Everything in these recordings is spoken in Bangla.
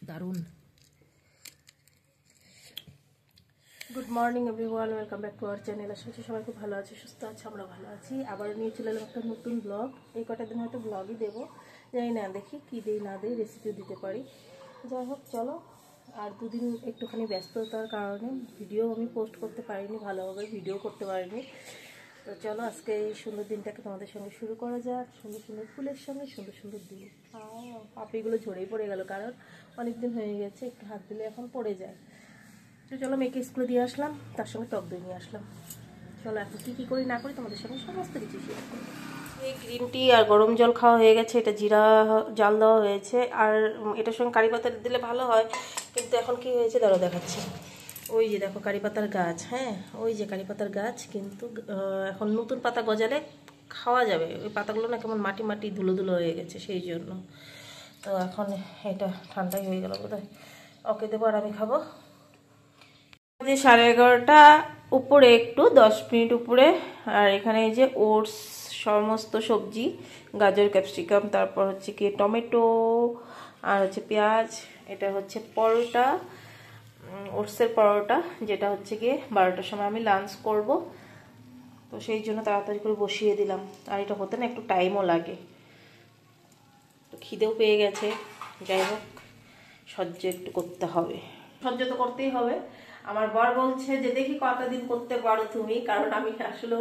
দারুণ। Good morning everyone, welcome back to our channel. আশা করছি সবাই খুব ভালো আছে, সুস্থ আছে, আমরা ভালো আছি। আবার নিয়ে চলে এলাম একটা নতুন ব্লগ। এই কটা দিন হয়তো ব্লগই দেবো, জানি না, দেখি কী দিই না দিই, রেসিপিও দিতে পারি। যাই হোক চলো, আর দুদিন একটুখানি ব্যস্ততার কারণে ভিডিও আমি পোস্ট করতে পারিনি, ভালোভাবে ভিডিও করতে পারিনি। তো চলো আজকে এই সুন্দর দিনটাকে তোমাদের সঙ্গে শুরু করা যাক, সুন্দর সুন্দর ফুলের সঙ্গে সুন্দর সুন্দর দিন। পাপড়িগুলো ঝরেই পড়ে গেল, কারণ অনেক দিন হয়ে গেছে, একটু হাত দিলে এখন পড়ে যায়। তো চলো, মেয়েকে স্কুলে দিয়ে আসলাম, তার সঙ্গে টক দই নিয়ে আসলাম। চলো এখন কী কী করি না করি তোমাদের সঙ্গে সমস্ত কিছু শেয়ার করি। এই গ্রিন টি আর গরম জল খাওয়া হয়ে গেছে, এটা জিরা জাল দেওয়া হয়েছে, আর এটার সঙ্গে কারি পাতা দিলে ভালো হয়, কিন্তু এখন কি হয়েছে দাঁড়াও দেখাচ্ছি। ওই যে দেখো কারি পাতার গাছ, হ্যাঁ ওই যে কারি পাতার গাছ, কিন্তু এখন নতুন পাতা গজালে খাওয়া যাবে। ওই পাতাগুলো না কেমন মাটি মাটি ধুলো ধুলো হয়ে গেছে, সেই জন্য। তো এখন এটা ঠান্ডাই হয়ে গেল বোধহয়, ওকে দেবো আর আমি খাবো। 11:30 উপরে, একটু 10 মিনিট উপরে। আর এখানে এই যে ওটস, সমস্ত সবজি, গাজর, ক্যাপসিকাম, তারপর হচ্ছে কি টমেটো, আর হচ্ছে পেঁয়াজ। এটা হচ্ছে পরোটা, ওটসের পরোটা, যেটা হচ্ছে গিয়ে 12টার সময় আমি লাঞ্চ করব। তো সেই জন্য তাড়াতাড়ি করে বসিয়ে দিলাম, আর এটা হতে না একটু টাইমও লাগে। তো খিদেও পেয়ে গেছে, যাই হোক সহ্য একটু করতে হবে, সহ্য তো করতেই হবে। আমার বর বলছে যে দেখি কয়টা দিন করতে পারো তুমি, কারণ আমি আসলে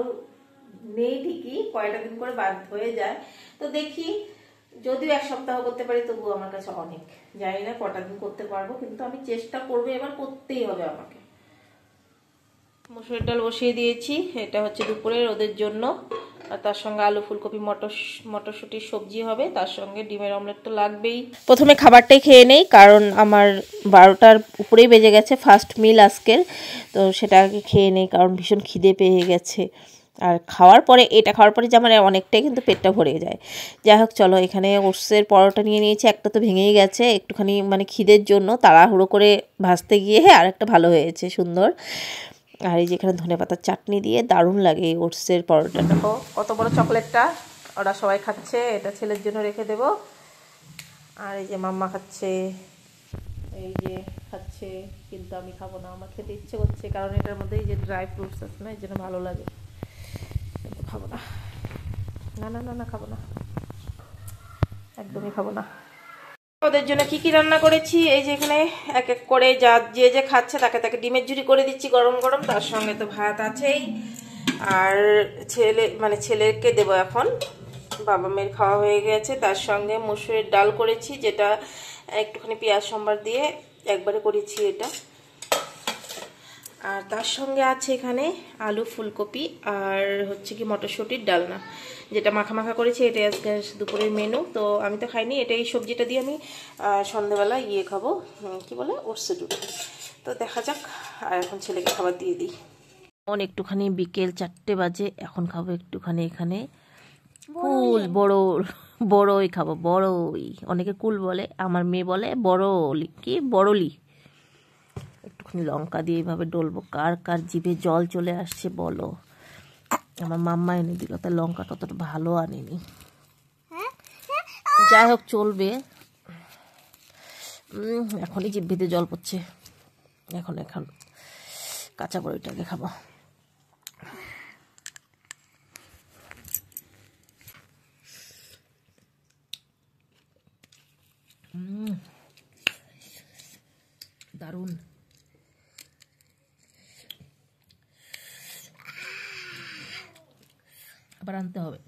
নেই ঠিকই, কয়টা দিন করে বাদ হয়ে যায়। তো দেখি, যদিও 1 সপ্তাহ করতে পারি তবুও আমার কাছে অনেক। জানি না কটা দিন করতে পারবো, কিন্তু আমি চেষ্টা করবো, এবার করতেই হবে আমাকে। মসুরের ডাল বসিয়ে দিয়েছি, এটা হচ্ছে দুপুরের ওদের জন্য। আর তার সঙ্গে আলু, ফুলকপি, মটরশুঁটির সবজি হবে, তার সঙ্গে ডিমের অমলেট তো লাগবেই। প্রথমে খাবারটাই খেয়ে নেই, কারণ আমার 12টার উপরেই বেজে গেছে, ফার্স্ট মিল আজকের। তো সেটা আগে খেয়ে নেই, কারণ ভীষণ খিদে পেয়ে গেছে। আর খাওয়ার পরে, এটা খাওয়ার পরে যে আমার অনেকটাই কিন্তু পেটটা ভরে যায়। যাই হোক চলো, এখানে ওটসের পরোটা নিয়ে নিয়েছি, একটা তো ভেঙেই গেছে একটুখানি, মানে খিদের জন্য তাড়াহুড়ো করে ভাজতে গিয়ে, আর একটা ভালো হয়েছে সুন্দর। আর এই যে এখানে ধনেপাতার চাটনি দিয়ে দারুণ লাগে এই ওটসের পরোটা। দেখো কত বড় চকলেটটা, ওরা সবাই খাচ্ছে, এটা ছেলের জন্য রেখে দেব। আর এই যে মাম্মা খাচ্ছে, এই যে খাচ্ছে, কিন্তু আমি খাবো না, আমার খেতে ইচ্ছে করছে, কারণ এটার মধ্যে এই যে ড্রাই ফ্রুটস আছে না, এই জন্য ভালো লাগে, কিন্তু খাবো না। না না না না, খাবো না, একদমই খাবো না। ওদের জন্য কি কি রান্না করেছি, এই যে এখানে এক এক করে যে যে খাচ্ছে তাকে তাকে ডিমের ঝুরি করে দিচ্ছি গরম গরম, তার সঙ্গে তো ভাত আছেই। আর ছেলেকে দেবো এখন, বাবা মেয়ের খাওয়া হয়ে গেছে। তার সঙ্গে মসুরের ডাল করেছি, যেটা একটুখানি পেঁয়াজ সম্বার দিয়ে একবারে করেছি এটা। আর তার সঙ্গে আছে এখানে আলু, ফুলকপি, আর হচ্ছে কি মটরশুঁটির ডালনা, যেটা মাখা মাখা করেছি। এটাই আজকে দুপুরের মেনু। তো আমি তো খাইনি, এটা এই সবজিটা দিয়ে আমি সন্ধ্যেবেলা খাবো, কি বলে, ওটসের রুটি। তো দেখা যাক, আর এখন ছেলেকে খাবার দিয়ে দিই। একটুখানি বিকেল 4টে বাজে, এখন খাবো একটুখানি এখানে কুল, বড়ই খাবো, বড়ই, অনেকে কুল বলে, আমার মেয়ে বলে বড়লি, কি বড়লি। একটুখানি লঙ্কা দিয়ে এইভাবে ডলবো। কার কার জিভে জল চলে আসছে বলো। আমার মাম্মা এনে দিল, তাই লঙ্কা ততটা ভালো আনেনি, যাই হোক চলবে। এখনই জিভ ভেতরে জল পড়ছে, এখন কাঁচা বড়িটাকে খাবো। দারুণ। আবার আনতে হবে।